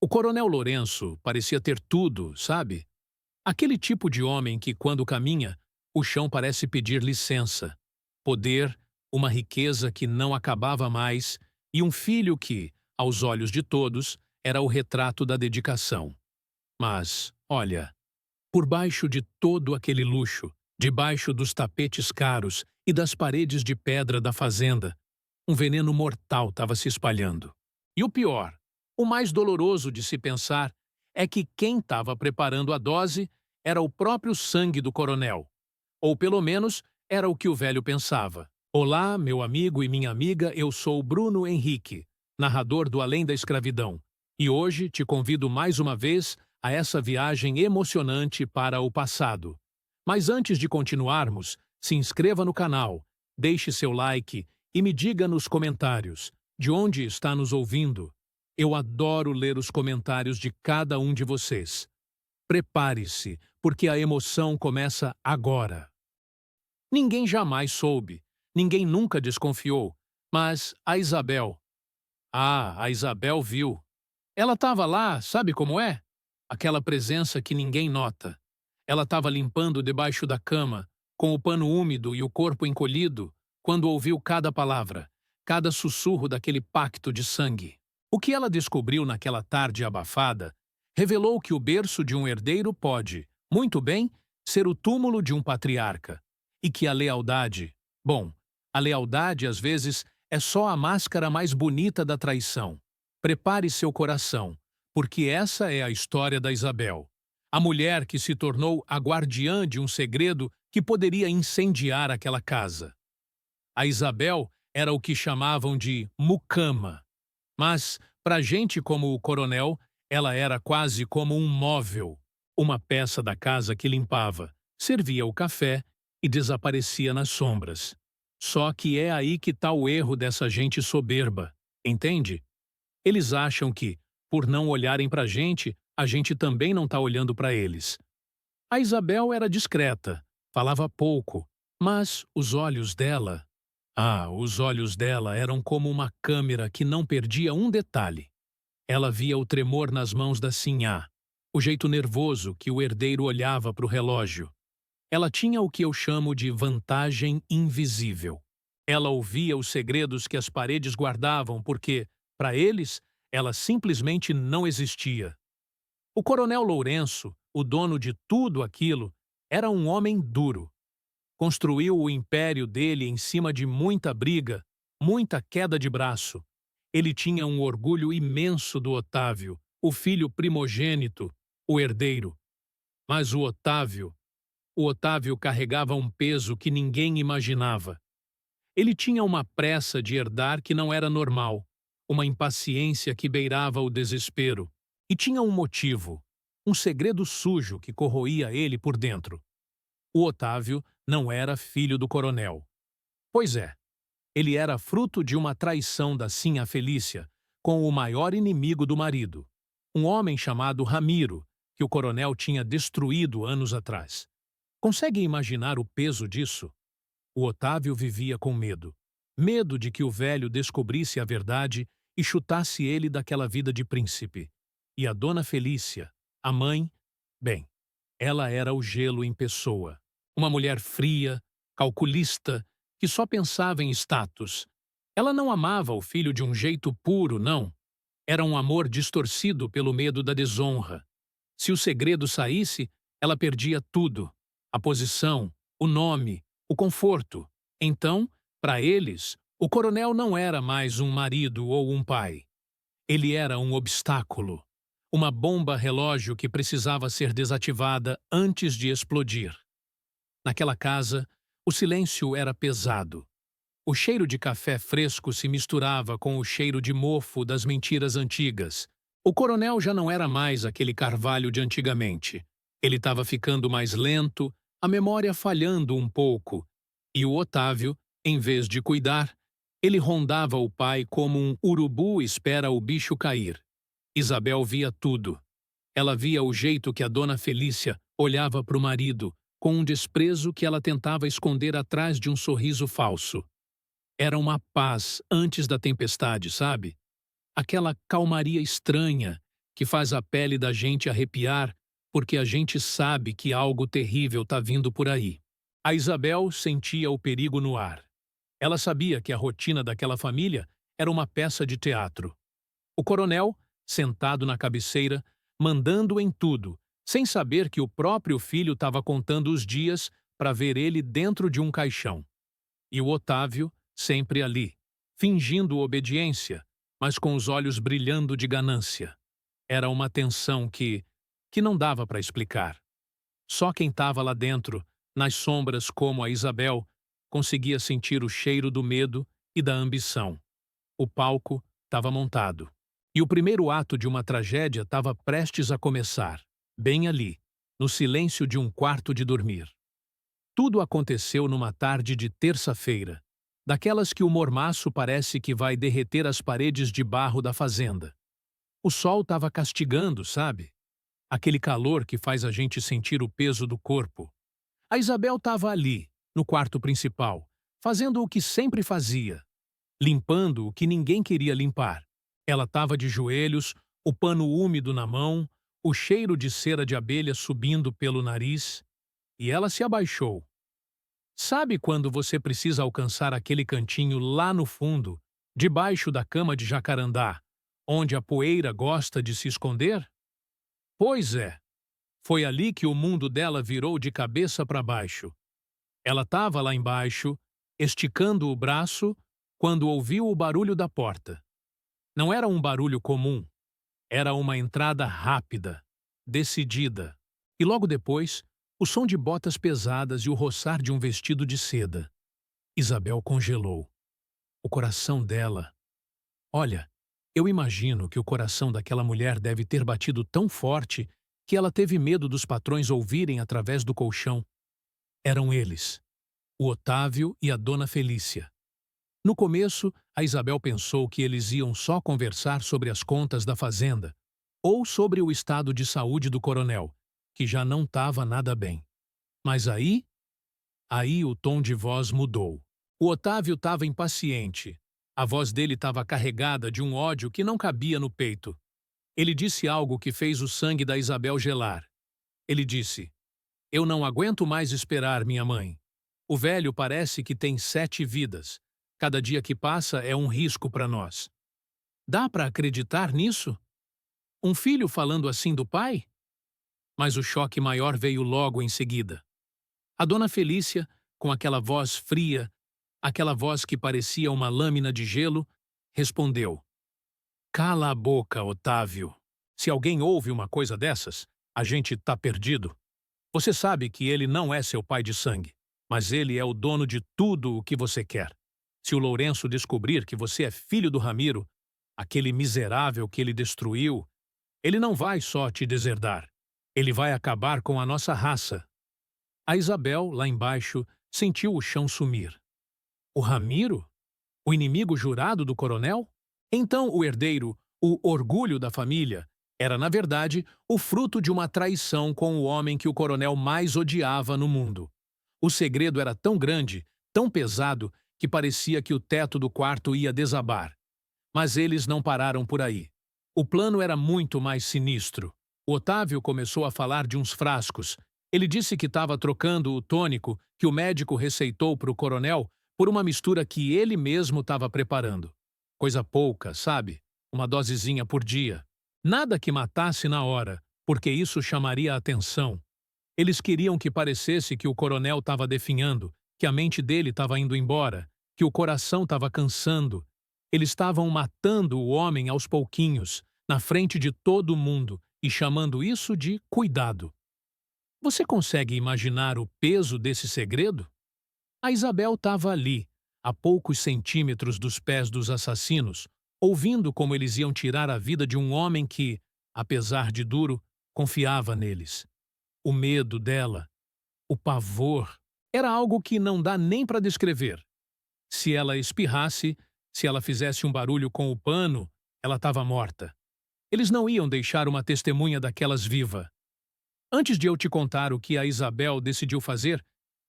O Coronel Lourenço parecia ter tudo, sabe? Aquele tipo de homem que, quando caminha, o chão parece pedir licença. Poder, uma riqueza que não acabava mais e um filho que, aos olhos de todos, era o retrato da dedicação. Mas, olha, por baixo de todo aquele luxo, debaixo dos tapetes caros e das paredes de pedra da fazenda, um veneno mortal estava se espalhando. E o pior, o mais doloroso de se pensar, é que quem estava preparando a dose era o próprio sangue do coronel. Ou pelo menos era o que o velho pensava. Olá, meu amigo e minha amiga, eu sou Bruno Henrique, narrador do Além da Escravidão. E hoje te convido mais uma vez a essa viagem emocionante para o passado. Mas antes de continuarmos, se inscreva no canal, deixe seu like e me diga nos comentários de onde está nos ouvindo. Eu adoro ler os comentários de cada um de vocês. Prepare-se, porque a emoção começa agora. Ninguém jamais soube, ninguém nunca desconfiou, mas a Isabel. A Isabel viu. Ela estava lá, sabe como é? Aquela presença que ninguém nota. Ela estava limpando debaixo da cama, com o pano úmido e o corpo encolhido, quando ouviu cada palavra, cada sussurro daquele pacto de sangue. O que ela descobriu naquela tarde abafada revelou que o berço de um herdeiro pode, muito bem, ser o túmulo de um patriarca, e que a lealdade, bom, a lealdade às vezes é só a máscara mais bonita da traição. Prepare seu coração, porque essa é a história da Isabel, a mulher que se tornou a guardiã de um segredo que poderia incendiar aquela casa. A Isabel era o que chamavam de mucama, mas, para gente como o coronel, ela era quase como um móvel, uma peça da casa que limpava, servia o café e desaparecia nas sombras. Só que é aí que está o erro dessa gente soberba, entende? Eles acham que, por não olharem para a gente também não está olhando para eles. A Isabel era discreta, falava pouco, mas os olhos dela... os olhos dela eram como uma câmera que não perdia um detalhe. Ela via o tremor nas mãos da Sinhá, o jeito nervoso que o herdeiro olhava para o relógio. Ela tinha o que eu chamo de vantagem invisível. Ela ouvia os segredos que as paredes guardavam porque, para eles, ela simplesmente não existia. O coronel Lourenço, o dono de tudo aquilo, era um homem duro. Construiu o império dele em cima de muita briga, muita queda de braço. Ele tinha um orgulho imenso do Otávio, o filho primogênito, o herdeiro. Mas o Otávio carregava um peso que ninguém imaginava. Ele tinha uma pressa de herdar que não era normal, uma impaciência que beirava o desespero. E tinha um motivo, um segredo sujo que corroía ele por dentro. O Otávio não era filho do coronel. Pois é, ele era fruto de uma traição da Sinhá Felícia com o maior inimigo do marido, um homem chamado Ramiro, que o coronel tinha destruído anos atrás. Consegue imaginar o peso disso? O Otávio vivia com medo. Medo de que o velho descobrisse a verdade e chutasse ele daquela vida de príncipe. E a dona Felícia, a mãe, bem, ela era o gelo em pessoa. Uma mulher fria, calculista, que só pensava em status. Ela não amava o filho de um jeito puro, não. Era um amor distorcido pelo medo da desonra. Se o segredo saísse, ela perdia tudo. A posição, o nome, o conforto. Então, para eles, o coronel não era mais um marido ou um pai. Ele era um obstáculo. Uma bomba relógio que precisava ser desativada antes de explodir. Naquela casa, o silêncio era pesado. O cheiro de café fresco se misturava com o cheiro de mofo das mentiras antigas. O coronel já não era mais aquele carvalho de antigamente. Ele estava ficando mais lento, a memória falhando um pouco. E o Otávio, em vez de cuidar, ele rondava o pai como um urubu espera o bicho cair. Isabel via tudo. Ela via o jeito que a dona Felícia olhava para o marido, com um desprezo que ela tentava esconder atrás de um sorriso falso. Era uma paz antes da tempestade, sabe? Aquela calmaria estranha, que faz a pele da gente arrepiar porque a gente sabe que algo terrível está vindo por aí. A Isabel sentia o perigo no ar. Ela sabia que a rotina daquela família era uma peça de teatro. O coronel, sentado na cabeceira, mandando em tudo, sem saber que o próprio filho estava contando os dias para ver ele dentro de um caixão. E o Otávio, sempre ali, fingindo obediência, mas com os olhos brilhando de ganância. Era uma tensão que não dava para explicar. Só quem estava lá dentro, nas sombras como a Isabel, conseguia sentir o cheiro do medo e da ambição. O palco estava montado. E o primeiro ato de uma tragédia estava prestes a começar, bem ali, no silêncio de um quarto de dormir. Tudo aconteceu numa tarde de terça-feira, daquelas que o mormaço parece que vai derreter as paredes de barro da fazenda. O sol estava castigando, sabe? Aquele calor que faz a gente sentir o peso do corpo. A Isabel estava ali, no quarto principal, fazendo o que sempre fazia, limpando o que ninguém queria limpar. Ela estava de joelhos, o pano úmido na mão, o cheiro de cera de abelha subindo pelo nariz, e ela se abaixou. Sabe quando você precisa alcançar aquele cantinho lá no fundo, debaixo da cama de jacarandá, onde a poeira gosta de se esconder? Pois é, foi ali que o mundo dela virou de cabeça para baixo. Ela estava lá embaixo, esticando o braço, quando ouviu o barulho da porta. Não era um barulho comum, era uma entrada rápida, decidida, e logo depois, o som de botas pesadas e o roçar de um vestido de seda. Isabel congelou. O coração dela... Olha, eu imagino que o coração daquela mulher deve ter batido tão forte que ela teve medo dos patrões ouvirem através do colchão. Eram eles, o Otávio e a dona Felícia. No começo, a Isabel pensou que eles iam só conversar sobre as contas da fazenda ou sobre o estado de saúde do coronel, que já não estava nada bem. Mas aí o tom de voz mudou. O Otávio estava impaciente. A voz dele estava carregada de um ódio que não cabia no peito. Ele disse algo que fez o sangue da Isabel gelar. Ele disse: "Eu não aguento mais esperar, minha mãe. O velho parece que tem 7 vidas. Cada dia que passa é um risco para nós. Dá para acreditar nisso? Um filho falando assim do pai?" Mas o choque maior veio logo em seguida. A dona Felícia, com aquela voz fria, aquela voz que parecia uma lâmina de gelo, respondeu: "Cala a boca, Otávio. Se alguém ouve uma coisa dessas, a gente tá perdido. Você sabe que ele não é seu pai de sangue, mas ele é o dono de tudo o que você quer. Se o Lourenço descobrir que você é filho do Ramiro, aquele miserável que ele destruiu, ele não vai só te deserdar. Ele vai acabar com a nossa raça." A Isabel, lá embaixo, sentiu o chão sumir. O Ramiro? O inimigo jurado do coronel? Então o herdeiro, o orgulho da família, era, na verdade, o fruto de uma traição com o homem que o coronel mais odiava no mundo. O segredo era tão grande, tão pesado, que parecia que o teto do quarto ia desabar. Mas eles não pararam por aí. O plano era muito mais sinistro. O Otávio começou a falar de uns frascos. Ele disse que estava trocando o tônico que o médico receitou para o coronel por uma mistura que ele mesmo estava preparando. Coisa pouca, sabe? Uma dosezinha por dia. Nada que matasse na hora, porque isso chamaria a atenção. Eles queriam que parecesse que o coronel estava definhando, que a mente dele estava indo embora, que o coração estava cansando. Eles estavam matando o homem aos pouquinhos, na frente de todo mundo, e chamando isso de cuidado. Você consegue imaginar o peso desse segredo? A Isabel estava ali, a poucos centímetros dos pés dos assassinos, ouvindo como eles iam tirar a vida de um homem que, apesar de duro, confiava neles. O medo dela, o pavor, era algo que não dá nem para descrever. Se ela espirrasse, se ela fizesse um barulho com o pano, ela estava morta. Eles não iam deixar uma testemunha daquelas viva. Antes de eu te contar o que a Isabel decidiu fazer,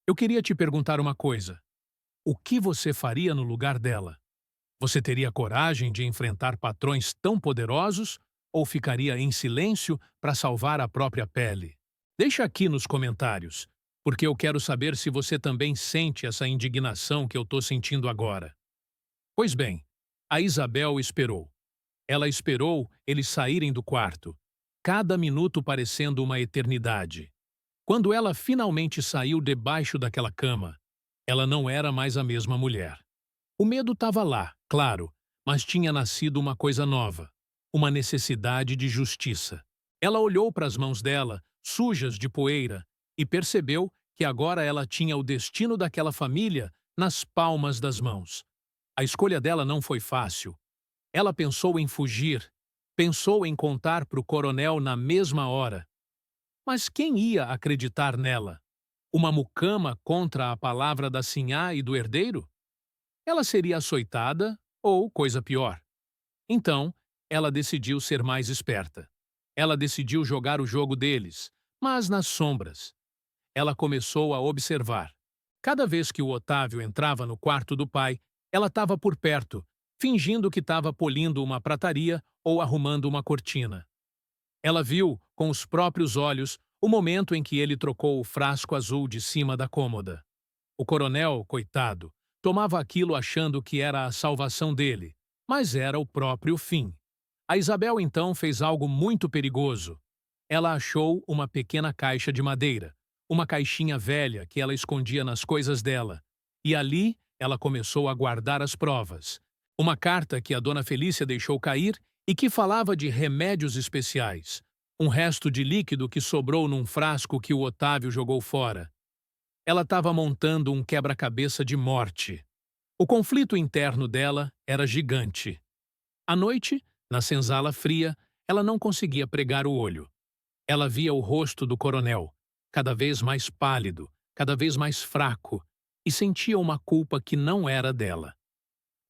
eu queria te perguntar uma coisa. O que você faria no lugar dela? Você teria coragem de enfrentar patrões tão poderosos ou ficaria em silêncio para salvar a própria pele? Deixa aqui nos comentários, porque eu quero saber se você também sente essa indignação que eu estou sentindo agora. Pois bem, a Isabel esperou. Ela esperou eles saírem do quarto, cada minuto parecendo uma eternidade. Quando ela finalmente saiu debaixo daquela cama, ela não era mais a mesma mulher. O medo estava lá, claro, mas tinha nascido uma coisa nova, uma necessidade de justiça. Ela olhou para as mãos dela, sujas de poeira, e percebeu que agora ela tinha o destino daquela família nas palmas das mãos. A escolha dela não foi fácil. Ela pensou em fugir, pensou em contar para o coronel na mesma hora. Mas quem ia acreditar nela? Uma mucama contra a palavra da sinhá e do herdeiro? Ela seria açoitada ou coisa pior. Então, ela decidiu ser mais esperta. Ela decidiu jogar o jogo deles, mas nas sombras. Ela começou a observar. Cada vez que o Otávio entrava no quarto do pai, ela estava por perto, fingindo que estava polindo uma prataria ou arrumando uma cortina. Ela viu, com os próprios olhos, o momento em que ele trocou o frasco azul de cima da cômoda. O coronel, coitado, tomava aquilo achando que era a salvação dele, mas era o próprio fim. A Isabel então fez algo muito perigoso. Ela achou uma pequena caixa de madeira, uma caixinha velha que ela escondia nas coisas dela, e ali ela começou a guardar as provas. Uma carta que a dona Felícia deixou cair e que falava de remédios especiais, um resto de líquido que sobrou num frasco que o Otávio jogou fora. Ela estava montando um quebra-cabeça de morte. O conflito interno dela era gigante. À noite, na senzala fria, ela não conseguia pregar o olho. Ela via o rosto do coronel, cada vez mais pálido, cada vez mais fraco, e sentia uma culpa que não era dela.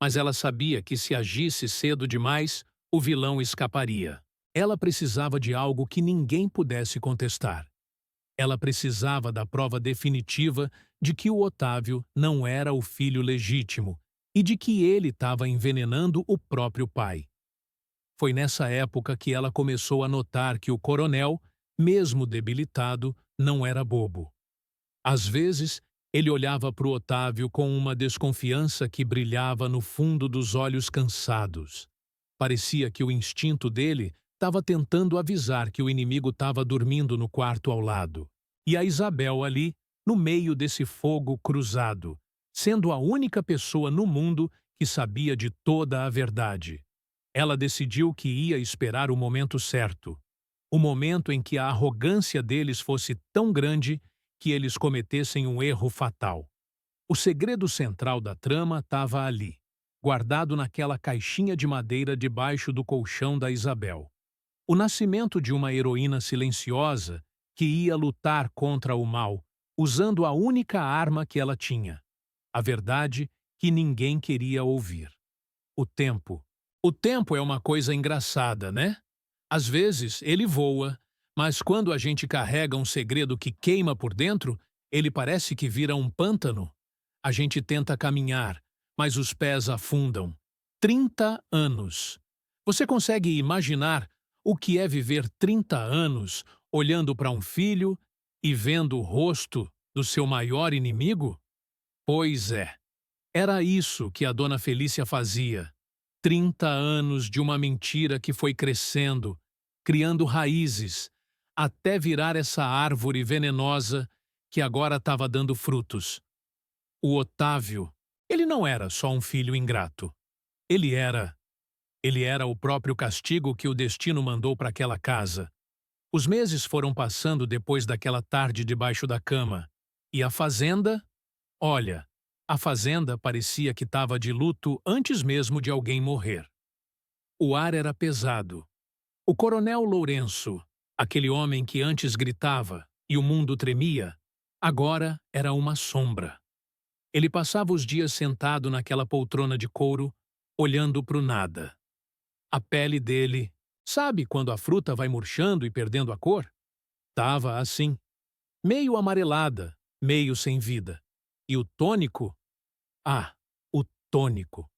Mas ela sabia que se agisse cedo demais, o vilão escaparia. Ela precisava de algo que ninguém pudesse contestar. Ela precisava da prova definitiva de que o Otávio não era o filho legítimo e de que ele estava envenenando o próprio pai. Foi nessa época que ela começou a notar que o coronel, mesmo debilitado, não era bobo. Às vezes, ele olhava para o Otávio com uma desconfiança que brilhava no fundo dos olhos cansados. Parecia que o instinto dele estava tentando avisar que o inimigo estava dormindo no quarto ao lado. E a Isabel ali, no meio desse fogo cruzado, sendo a única pessoa no mundo que sabia de toda a verdade. Ela decidiu que ia esperar o momento certo, o momento em que a arrogância deles fosse tão grande que eles cometessem um erro fatal. O segredo central da trama estava ali, guardado naquela caixinha de madeira debaixo do colchão da Isabel. O nascimento de uma heroína silenciosa que ia lutar contra o mal, usando a única arma que ela tinha, a verdade que ninguém queria ouvir. O tempo. O tempo é uma coisa engraçada, né? Às vezes ele voa, mas quando a gente carrega um segredo que queima por dentro, ele parece que vira um pântano. A gente tenta caminhar, mas os pés afundam. 30 anos. Você consegue imaginar o que é viver 30 anos olhando para um filho e vendo o rosto do seu maior inimigo? Pois é. Era isso que a dona Felícia fazia. 30 anos de uma mentira que foi crescendo, criando raízes, até virar essa árvore venenosa que agora estava dando frutos. O Otávio, ele não era só um filho ingrato. Ele era o próprio castigo que o destino mandou para aquela casa. Os meses foram passando depois daquela tarde debaixo da cama. E a fazenda? Olha, a fazenda parecia que estava de luto antes mesmo de alguém morrer. O ar era pesado. O coronel Lourenço, aquele homem que antes gritava e o mundo tremia, agora era uma sombra. Ele passava os dias sentado naquela poltrona de couro, olhando para o nada. A pele dele, sabe quando a fruta vai murchando e perdendo a cor? Tava assim, meio amarelada, meio sem vida. E o tônico? Ah, o tônico.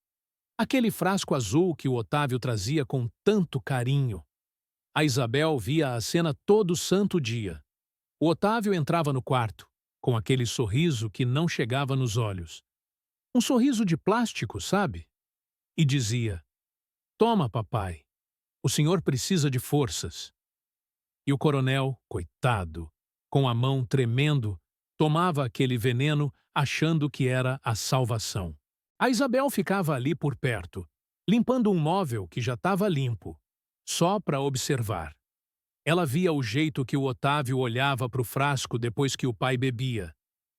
Aquele frasco azul que o Otávio trazia com tanto carinho. A Isabel via a cena todo santo dia. O Otávio entrava no quarto, com aquele sorriso que não chegava nos olhos. Um sorriso de plástico, sabe? E dizia: "Toma, papai, o senhor precisa de forças." E o coronel, coitado, com a mão tremendo, tomava aquele veneno achando que era a salvação. A Isabel ficava ali por perto, limpando um móvel que já estava limpo, só para observar. Ela via o jeito que o Otávio olhava para o frasco depois que o pai bebia.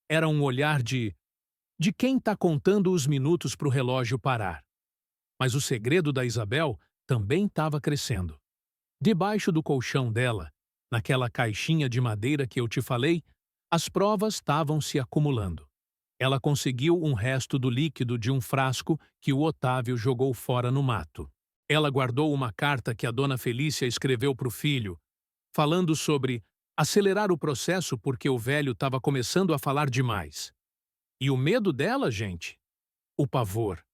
Era um olhar de quem está contando os minutos para o relógio parar. Mas o segredo da Isabel também estava crescendo. Debaixo do colchão dela, naquela caixinha de madeira que eu te falei, as provas estavam se acumulando. Ela conseguiu um resto do líquido de um frasco que o Otávio jogou fora no mato. Ela guardou uma carta que a dona Felícia escreveu para o filho, falando sobre acelerar o processo porque o velho estava começando a falar demais. E o medo dela, gente? O pavor.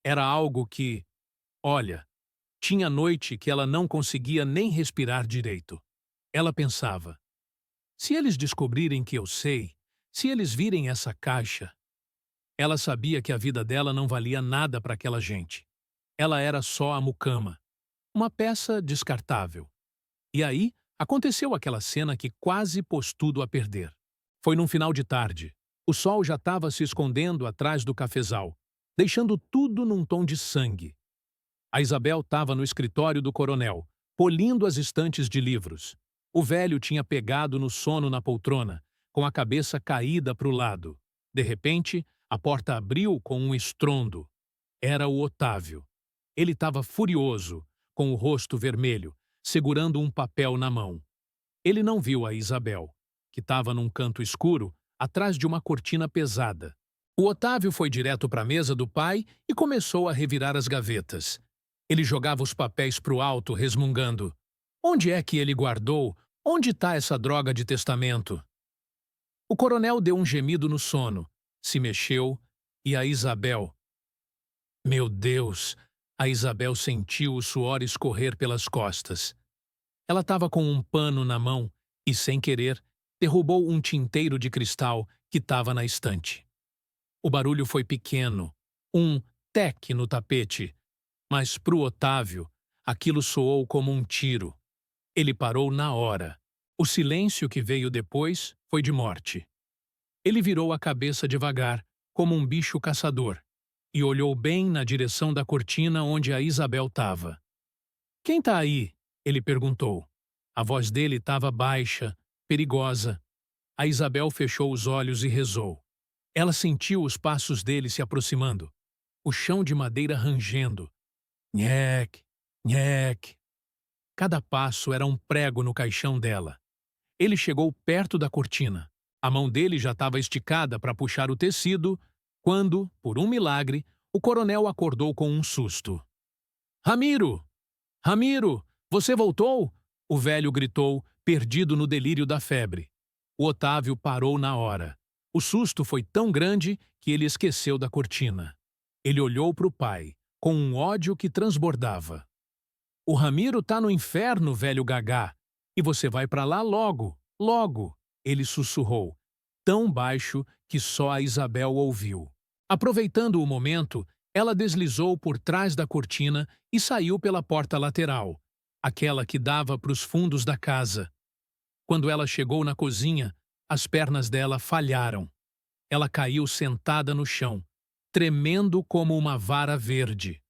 Era algo que, olha, tinha noite que ela não conseguia nem respirar direito. Ela pensava: se eles descobrirem que eu sei, se eles virem essa caixa. Ela sabia que a vida dela não valia nada para aquela gente. Ela era só a mucama, uma peça descartável. E aí aconteceu aquela cena que quase pôs tudo a perder. Foi num final de tarde. O sol já estava se escondendo atrás do cafezal, deixando tudo num tom de sangue. A Isabel estava no escritório do coronel, polindo as estantes de livros. O velho tinha pegado no sono na poltrona, com a cabeça caída para o lado. De repente, a porta abriu com um estrondo. Era o Otávio. Ele estava furioso, com o rosto vermelho, segurando um papel na mão. Ele não viu a Isabel, que estava num canto escuro, atrás de uma cortina pesada. O Otávio foi direto para a mesa do pai e começou a revirar as gavetas. Ele jogava os papéis para o alto, resmungando: "Onde é que ele guardou? Onde está essa droga de testamento?" O coronel deu um gemido no sono, se mexeu e a Isabel... Meu Deus! A Isabel sentiu o suor escorrer pelas costas. Ela estava com um pano na mão e, sem querer, derrubou um tinteiro de cristal que estava na estante. O barulho foi pequeno, um tec no tapete, mas para o Otávio, aquilo soou como um tiro. Ele parou na hora. O silêncio que veio depois foi de morte. Ele virou a cabeça devagar, como um bicho caçador, e olhou bem na direção da cortina onde a Isabel estava. "Quem está aí?" ele perguntou. A voz dele estava baixa, perigosa. A Isabel fechou os olhos e rezou. Ela sentiu os passos dele se aproximando, o chão de madeira rangendo. Nhec, nhec. Cada passo era um prego no caixão dela. Ele chegou perto da cortina. A mão dele já estava esticada para puxar o tecido, quando, por um milagre, o coronel acordou com um susto. "Ramiro! Ramiro! Você voltou?" O velho gritou, perdido no delírio da febre. O Otávio parou na hora. O susto foi tão grande que ele esqueceu da cortina. Ele olhou para o pai, com um ódio que transbordava. "O Ramiro tá no inferno, velho gagá, e você vai para lá logo, logo", ele sussurrou, tão baixo que só a Isabel ouviu. Aproveitando o momento, ela deslizou por trás da cortina e saiu pela porta lateral, aquela que dava para os fundos da casa. Quando ela chegou na cozinha, as pernas dela falharam. Ela caiu sentada no chão, tremendo como uma vara verde.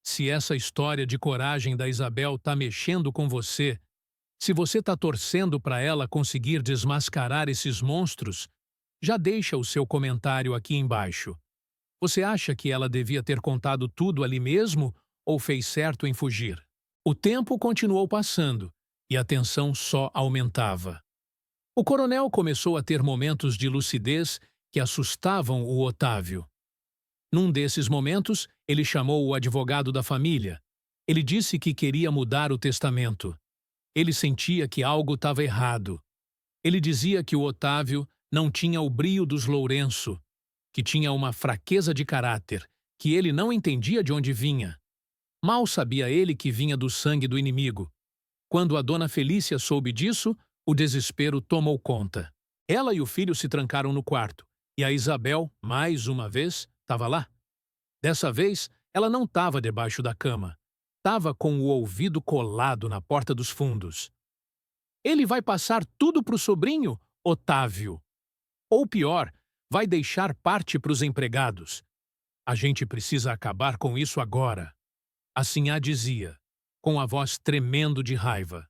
Se essa história de coragem da Isabel tá mexendo com você, se você tá torcendo para ela conseguir desmascarar esses monstros, já deixa o seu comentário aqui embaixo. Você acha que ela devia ter contado tudo ali mesmo ou fez certo em fugir? O tempo continuou passando e a tensão só aumentava. O coronel começou a ter momentos de lucidez que assustavam o Otávio. Num desses momentos, ele chamou o advogado da família. Ele disse que queria mudar o testamento. Ele sentia que algo estava errado. Ele dizia que o Otávio não tinha o brio dos Lourenço, que tinha uma fraqueza de caráter, que ele não entendia de onde vinha. Mal sabia ele que vinha do sangue do inimigo. Quando a dona Felícia soube disso, o desespero tomou conta. Ela e o filho se trancaram no quarto, e a Isabel, mais uma vez, estava lá. Dessa vez, ela não estava debaixo da cama. Estava com o ouvido colado na porta dos fundos. Ele vai passar tudo para o sobrinho, Otávio. Ou pior, vai deixar parte para os empregados. A gente precisa acabar com isso agora. Assim a dizia, com a voz tremendo de raiva.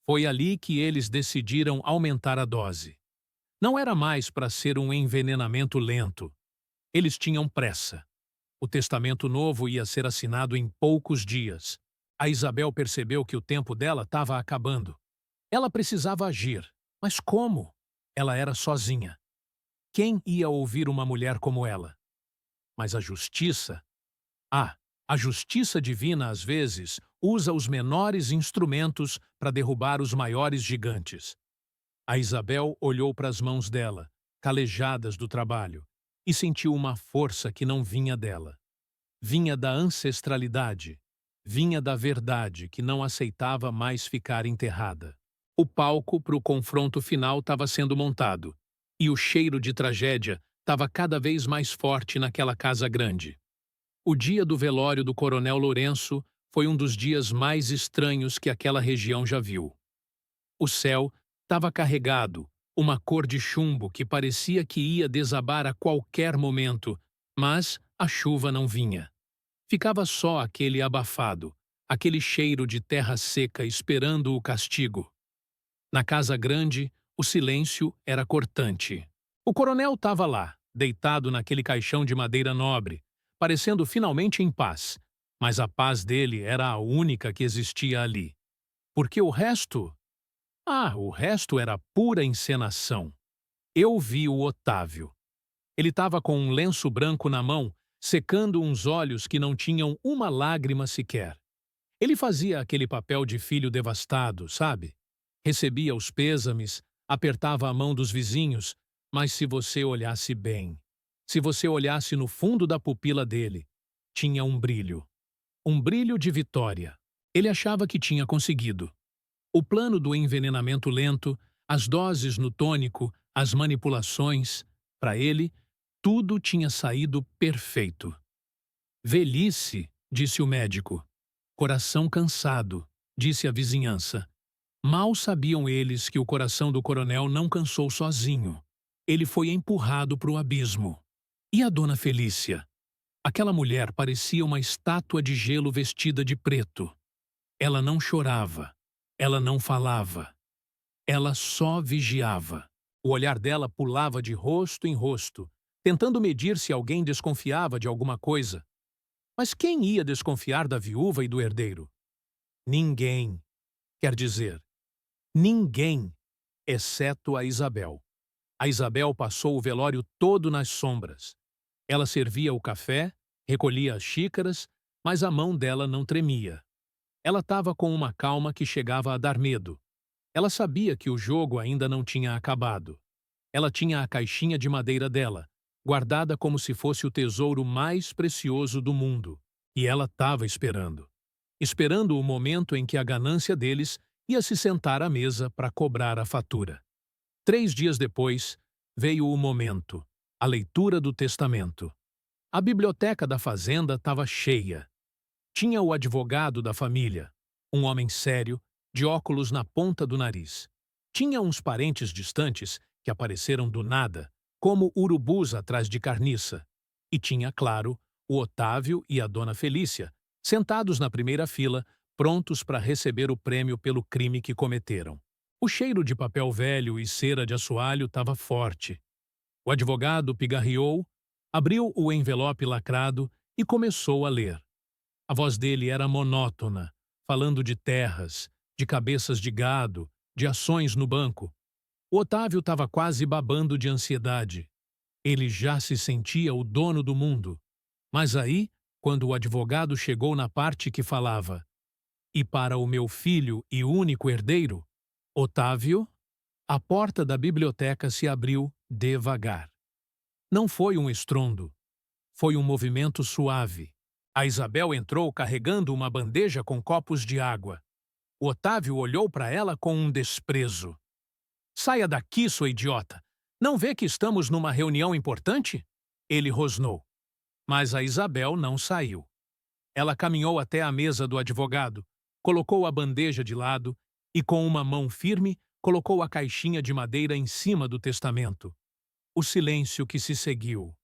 Foi ali que eles decidiram aumentar a dose. Não era mais para ser um envenenamento lento. Eles tinham pressa. O testamento novo ia ser assinado em poucos dias. A Isabel percebeu que o tempo dela estava acabando. Ela precisava agir. Mas como? Ela era sozinha. Quem ia ouvir uma mulher como ela? Mas a justiça? A justiça divina, às vezes, usa os menores instrumentos para derrubar os maiores gigantes. A Isabel olhou para as mãos dela, calejadas do trabalho, e sentiu uma força que não vinha dela. Vinha da ancestralidade, vinha da verdade que não aceitava mais ficar enterrada. O palco para o confronto final estava sendo montado, e o cheiro de tragédia estava cada vez mais forte naquela casa grande. O dia do velório do coronel Lourenço foi um dos dias mais estranhos que aquela região já viu. O céu estava carregado, uma cor de chumbo que parecia que ia desabar a qualquer momento, mas a chuva não vinha. Ficava só aquele abafado, aquele cheiro de terra seca esperando o castigo. Na casa grande, o silêncio era cortante. O coronel estava lá, deitado naquele caixão de madeira nobre, parecendo finalmente em paz, mas a paz dele era a única que existia ali. Porque o resto? O resto era pura encenação. Eu vi o Otávio. Ele estava com um lenço branco na mão, secando uns olhos que não tinham uma lágrima sequer. Ele fazia aquele papel de filho devastado, sabe? Recebia os pêsames, apertava a mão dos vizinhos, mas se você olhasse bem, se você olhasse no fundo da pupila dele, tinha um brilho de vitória. Ele achava que tinha conseguido. O plano do envenenamento lento, as doses no tônico, as manipulações, para ele, tudo tinha saído perfeito. Velhice, disse o médico. Coração cansado, disse a vizinhança. Mal sabiam eles que o coração do coronel não cansou sozinho. Ele foi empurrado para o abismo. E a dona Felícia? Aquela mulher parecia uma estátua de gelo vestida de preto. Ela não chorava. Ela não falava. Ela só vigiava. O olhar dela pulava de rosto em rosto, tentando medir se alguém desconfiava de alguma coisa. Mas quem ia desconfiar da viúva e do herdeiro? Ninguém. Quer dizer, ninguém, exceto a Isabel. A Isabel passou o velório todo nas sombras. Ela servia o café, recolhia as xícaras, mas a mão dela não tremia. Ela estava com uma calma que chegava a dar medo. Ela sabia que o jogo ainda não tinha acabado. Ela tinha a caixinha de madeira dela, guardada como se fosse o tesouro mais precioso do mundo. E ela estava esperando. Esperando o momento em que a ganância deles ia se sentar à mesa para cobrar a fatura. 3 dias depois, veio o momento, a leitura do testamento. A biblioteca da fazenda estava cheia. Tinha o advogado da família, um homem sério, de óculos na ponta do nariz. Tinha uns parentes distantes que apareceram do nada, como urubus atrás de carniça. E tinha, claro, o Otávio e a dona Felícia, sentados na primeira fila, prontos para receber o prêmio pelo crime que cometeram. O cheiro de papel velho e cera de assoalho estava forte. O advogado pigarreou, abriu o envelope lacrado e começou a ler. A voz dele era monótona, falando de terras, de cabeças de gado, de ações no banco. O Otávio estava quase babando de ansiedade. Ele já se sentia o dono do mundo. Mas aí, quando o advogado chegou na parte que falava "E para o meu filho e único herdeiro", Otávio, a porta da biblioteca se abriu devagar. Não foi um estrondo. Foi um movimento suave. A Isabel entrou carregando uma bandeja com copos de água. O Otávio olhou para ela com um desprezo. Saia daqui, sua idiota! Não vê que estamos numa reunião importante? Ele rosnou. Mas a Isabel não saiu. Ela caminhou até a mesa do advogado, colocou a bandeja de lado e, com uma mão firme, colocou a caixinha de madeira em cima do testamento. O silêncio que se seguiu.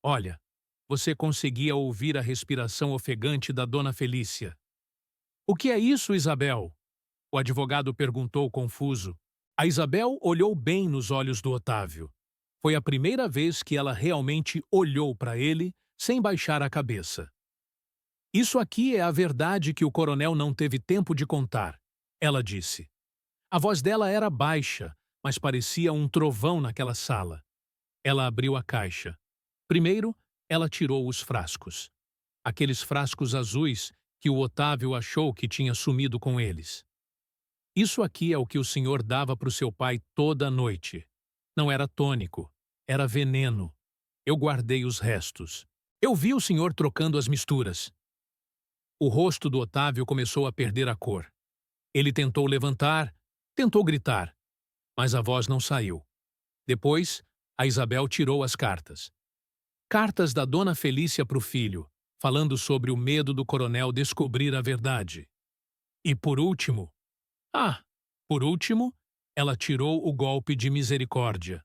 Olha, você conseguia ouvir a respiração ofegante da dona Felícia. O que é isso, Isabel? O advogado perguntou confuso. A Isabel olhou bem nos olhos do Otávio. Foi a primeira vez que ela realmente olhou para ele sem baixar a cabeça. Isso aqui é a verdade que o coronel não teve tempo de contar, ela disse. A voz dela era baixa, mas parecia um trovão naquela sala. Ela abriu a caixa. Primeiro, ela tirou os frascos. Aqueles frascos azuis que o Otávio achou que tinha sumido com eles. Isso aqui é o que o senhor dava para o seu pai toda noite. Não era tônico, era veneno. Eu guardei os restos. Eu vi o senhor trocando as misturas. O rosto do Otávio começou a perder a cor. Ele tentou levantar, tentou gritar, mas a voz não saiu. Depois, a Isabel tirou as cartas. Cartas da dona Felícia para o filho, falando sobre o medo do coronel descobrir a verdade. E por último, ela tirou o golpe de misericórdia.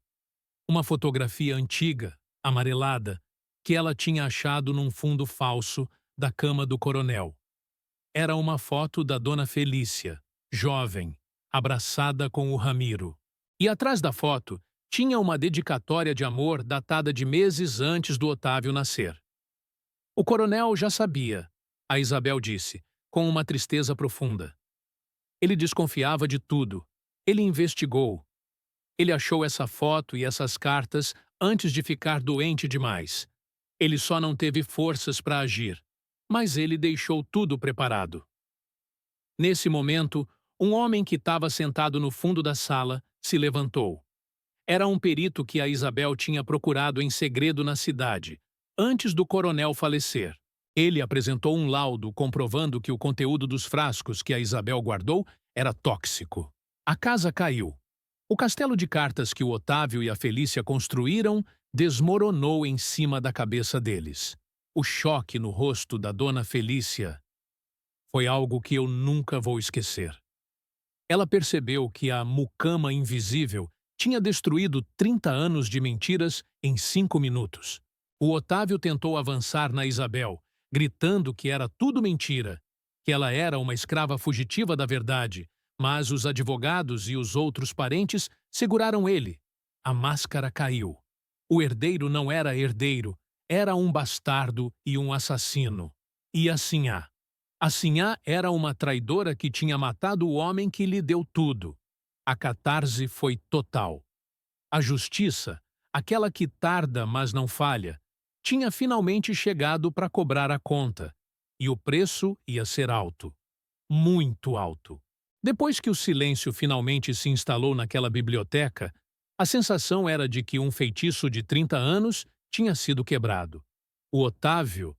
Uma fotografia antiga, amarelada, que ela tinha achado num fundo falso da cama do coronel. Era uma foto da dona Felícia, jovem, abraçada com o Ramiro. E atrás da foto tinha uma dedicatória de amor datada de meses antes do Otávio nascer. O coronel já sabia, a Isabel disse, com uma tristeza profunda. Ele desconfiava de tudo. Ele investigou. Ele achou essa foto e essas cartas antes de ficar doente demais. Ele só não teve forças para agir, mas ele deixou tudo preparado. Nesse momento, um homem que estava sentado no fundo da sala se levantou. Era um perito que a Isabel tinha procurado em segredo na cidade, antes do coronel falecer. Ele apresentou um laudo comprovando que o conteúdo dos frascos que a Isabel guardou era tóxico. A casa caiu. O castelo de cartas que o Otávio e a Felícia construíram desmoronou em cima da cabeça deles. O choque no rosto da dona Felícia foi algo que eu nunca vou esquecer. Ela percebeu que a mucama invisível tinha destruído 30 anos de mentiras em 5 minutos. O Otávio tentou avançar na Isabel, gritando que era tudo mentira, que ela era uma escrava fugitiva da verdade, mas os advogados e os outros parentes seguraram ele. A máscara caiu. O herdeiro não era herdeiro, era um bastardo e um assassino. E a Sinhá? A Sinhá era uma traidora que tinha matado o homem que lhe deu tudo. A catarse foi total. A justiça, aquela que tarda mas não falha, tinha finalmente chegado para cobrar a conta, e o preço ia ser alto. Muito alto. Depois que o silêncio finalmente se instalou naquela biblioteca, a sensação era de que um feitiço de 30 anos tinha sido quebrado. O Otávio...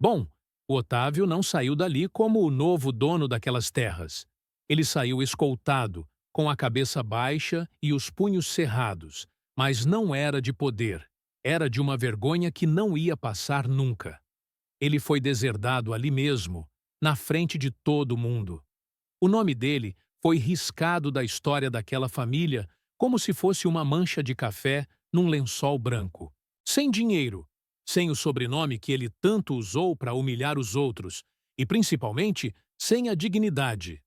Bom, o Otávio não saiu dali como o novo dono daquelas terras. Ele saiu escoltado, com a cabeça baixa e os punhos cerrados, mas não era de poder, era de uma vergonha que não ia passar nunca. Ele foi deserdado ali mesmo, na frente de todo mundo. O nome dele foi riscado da história daquela família como se fosse uma mancha de café num lençol branco. Sem dinheiro, sem o sobrenome que ele tanto usou para humilhar os outros, e principalmente sem a dignidade.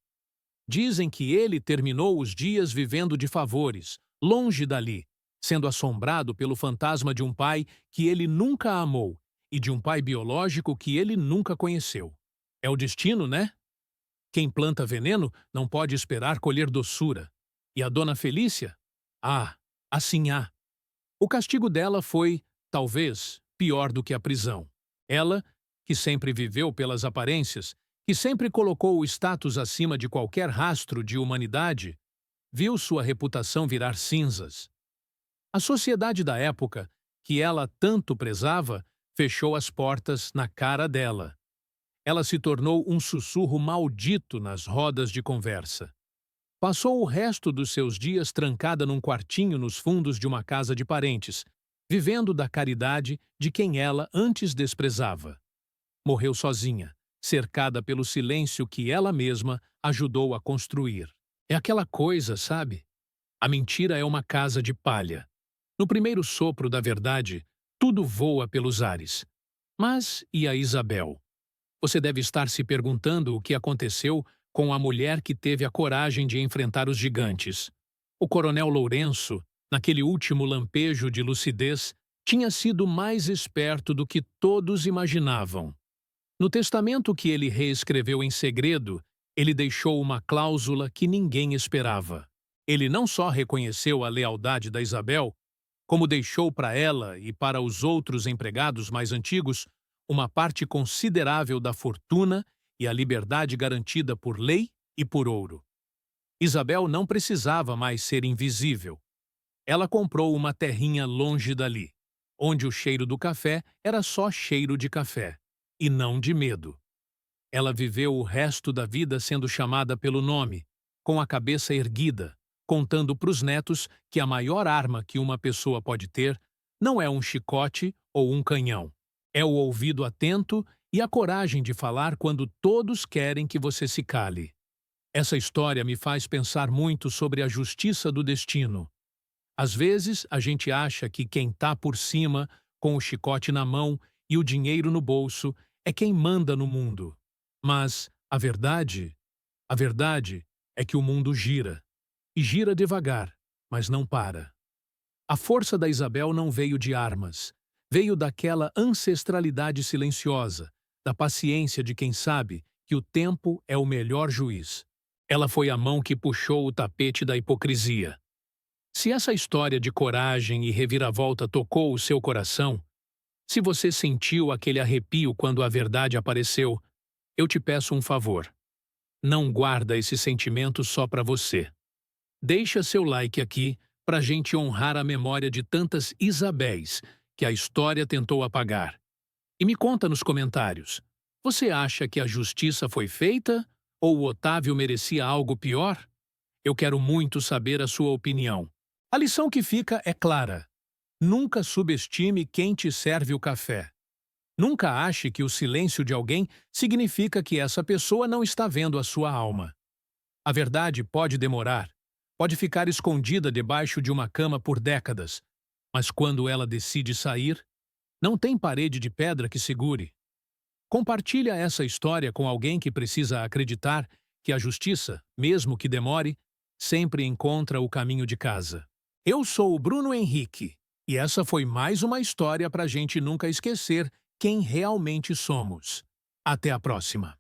Dizem que ele terminou os dias vivendo de favores, longe dali, sendo assombrado pelo fantasma de um pai que ele nunca amou e de um pai biológico que ele nunca conheceu. É o destino, né? Quem planta veneno não pode esperar colher doçura. E a dona Felícia? A Sinhá. O castigo dela foi, talvez, pior do que a prisão. Ela, que sempre viveu pelas aparências, que sempre colocou o status acima de qualquer rastro de humanidade, viu sua reputação virar cinzas. A sociedade da época, que ela tanto prezava, fechou as portas na cara dela. ela se tornou um sussurro maldito nas rodas de conversa. Passou o resto dos seus dias trancada num quartinho nos fundos de uma casa de parentes, vivendo da caridade de quem ela antes desprezava. Morreu sozinha, cercada pelo silêncio que ela mesma ajudou a construir. É aquela coisa, sabe? A mentira é uma casa de palha. No primeiro sopro da verdade, tudo voa pelos ares. Mas e a Isabel? Você deve estar se perguntando o que aconteceu com a mulher que teve a coragem de enfrentar os gigantes. O coronel Lourenço, naquele último lampejo de lucidez, tinha sido mais esperto do que todos imaginavam. No testamento que ele reescreveu em segredo, ele deixou uma cláusula que ninguém esperava. Ele não só reconheceu a lealdade da Isabel, como deixou para ela e para os outros empregados mais antigos uma parte considerável da fortuna e a liberdade garantida por lei e por ouro. Isabel não precisava mais ser invisível. Ela comprou uma terrinha longe dali, onde o cheiro do café era só cheiro de café, e não de medo. Ela viveu o resto da vida sendo chamada pelo nome, com a cabeça erguida, contando para os netos que a maior arma que uma pessoa pode ter não é um chicote ou um canhão. É o ouvido atento e a coragem de falar quando todos querem que você se cale. Essa história me faz pensar muito sobre a justiça do destino. Às vezes, a gente acha que quem está por cima, com o chicote na mão e o dinheiro no bolso, é quem manda no mundo. Mas a verdade é que o mundo gira. E gira devagar, mas não para. A força da Isabel não veio de armas. Veio daquela ancestralidade silenciosa, da paciência de quem sabe que o tempo é o melhor juiz. Ela foi a mão que puxou o tapete da hipocrisia. Se essa história de coragem e reviravolta tocou o seu coração, se você sentiu aquele arrepio quando a verdade apareceu, eu te peço um favor. Não guarda esse sentimento só para você. Deixa seu like aqui para a gente honrar a memória de tantas Isabéis que a história tentou apagar. E me conta nos comentários, você acha que a justiça foi feita ou o Otávio merecia algo pior? Eu quero muito saber a sua opinião. A lição que fica é clara. Nunca subestime quem te serve o café. Nunca ache que o silêncio de alguém significa que essa pessoa não está vendo a sua alma. A verdade pode demorar, pode ficar escondida debaixo de uma cama por décadas, mas quando ela decide sair, não tem parede de pedra que segure. Compartilha essa história com alguém que precisa acreditar que a justiça, mesmo que demore, sempre encontra o caminho de casa. Eu sou o Bruno Henrique, e essa foi mais uma história para a gente nunca esquecer quem realmente somos. Até a próxima.